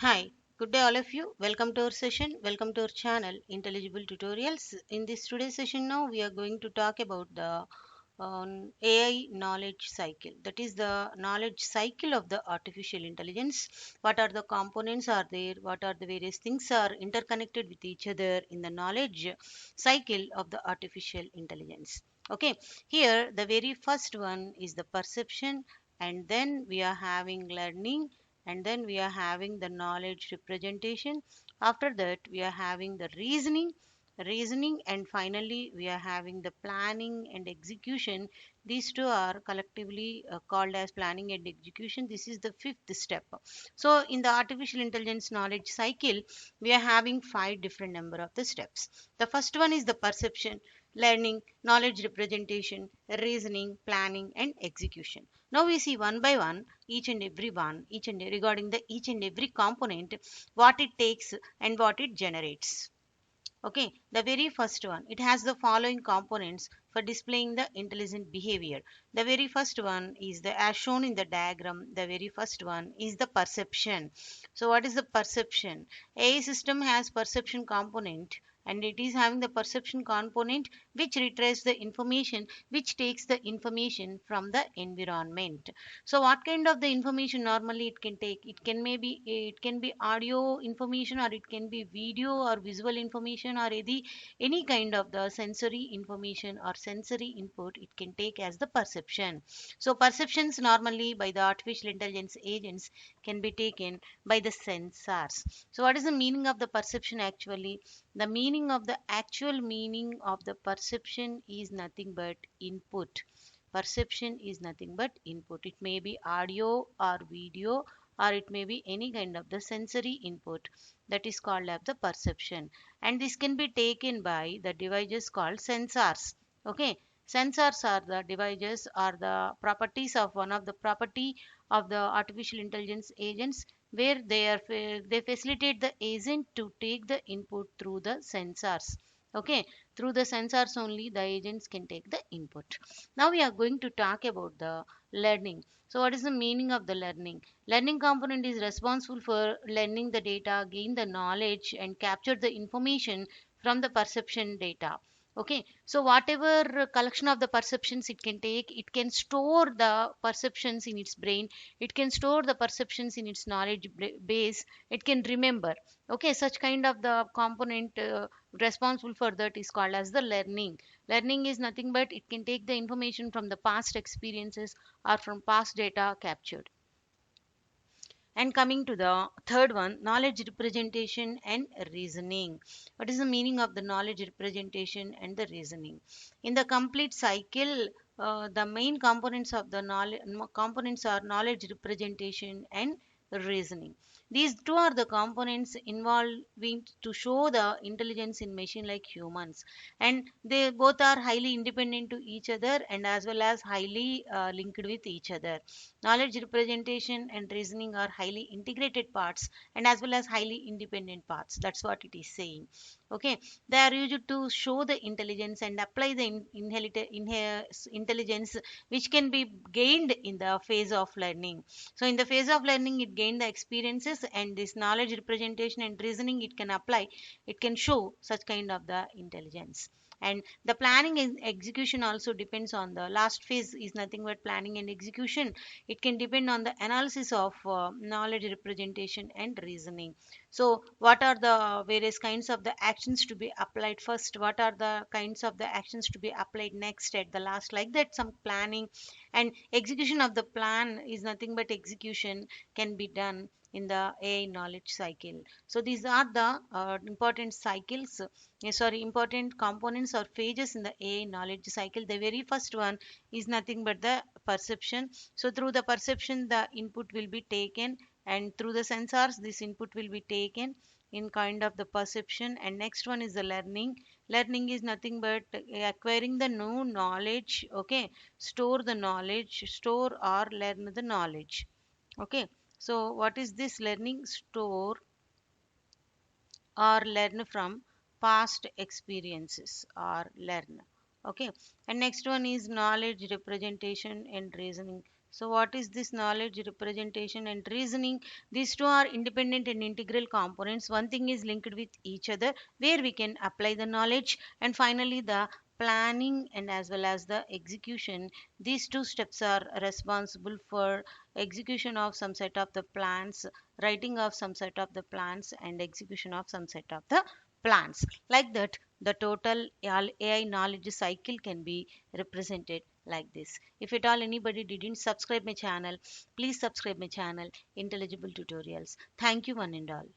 Hi, good day all of you. Welcome to our session. Welcome to our channel Intelligible Tutorials. In this today's session now we are going to talk about the AI knowledge cycle. That is the knowledge cycle of the artificial intelligence. What are the components are there? What are the various things are interconnected with each other in the knowledge cycle of the artificial intelligence. Okay, here the very first one is the perception, and then we are having learning, and then we are having the knowledge representation. After that we are having the reasoning, and finally we are having the planning and execution. These two are collectively called as planning and execution. This is the fifth step. So in the artificial intelligence knowledge cycle we are having five different number of the steps. The first one is the perception, learning, knowledge representation, reasoning, planning and execution. Now we see one by one each and regarding the each and every component, what it takes and what it generates. Okay, the very first one, it has the following components for displaying the intelligent behavior. The very first one is the as shown in the diagram. The very first one is the perception. So what is the perception? A system has perception component, and it is having the perception component which retrieves the information, which takes the information from the environment. So what kind of the information normally it can take? It can be audio information, or it can be video or visual information, or any kind of the sensory information or sensory input it can take as the perception. So perceptions normally by the artificial intelligence agents can be taken by the sensors. So what is the meaning of the perception actually? The meaning of the actual meaning of the perception is nothing but input. Perception is nothing but input. It may be audio or video, or it may be any kind of the sensory input, that is called as the perception. And this can be taken by the devices called sensors. Okay, sensors are the devices or the properties of one of the property of the artificial intelligence agents, where they facilitate the agent to take the input through the sensors. Okay, through the sensors only the agents can take the input. Now we are going to talk about the learning. So what is the meaning of the learning? Learning component is responsible for learning the data, gain the knowledge and capture the information from the perception data. Okay, so whatever collection of the perceptions it can take, it can store the perceptions in its brain, it can store the perceptions in its knowledge base, it can remember. Okay, such kind of the component responsible for that is called as the learning. Learning is nothing but it can take the information from the past experiences or from past data captured. And coming to the third one, knowledge representation and reasoning. What is the meaning of the knowledge representation and the reasoning? In the complete cycle, the main components of the knowledge components are knowledge representation and reasoning. These two are the components involving to show the intelligence in machine like humans, and they both are highly independent to each other and as well as highly linked with each other. Knowledge representation and reasoning are highly integrated parts and as well as highly independent parts. That's what it is saying. Okay, they are used to show the intelligence and apply the intelligence which can be gained in the phase of learning. So in the phase of learning it gained the experiences, and this knowledge representation and reasoning it can apply, it can show such kind of the intelligence. And the planning and execution also depends on the last phase is nothing but planning and execution. It can depend on the analysis of knowledge representation and reasoning. So what are the various kinds of the actions to be applied first, what are the kinds of the actions to be applied next at the last, like that some planning and execution of the plan is nothing but execution can be done in the AI knowledge cycle. So these are the important cycles, important components or phases in the AI knowledge cycle. The very first one is nothing but the perception. So through the perception the input will be taken, and through the sensors this input will be taken in kind of the perception. And next one is the learning. Learning is nothing but acquiring the new knowledge. Okay, store the knowledge, store or learn the knowledge. Okay, so what is this learning? Store or learn from past experiences or learn. Okay, and next one is knowledge representation and reasoning. So what is this knowledge, representation and reasoning? These two are independent and integral components. One thing is linked with each other where we can apply the knowledge, and finally the planning and as well as the execution. These two steps are responsible for execution of some set of the plans, writing of some set of the plans and execution of some set of the plans. Like that, the total AI knowledge cycle can be represented like this. If at all anybody didn't subscribe my channel, please subscribe my channel, Intelligible Tutorials. Thank you one and all.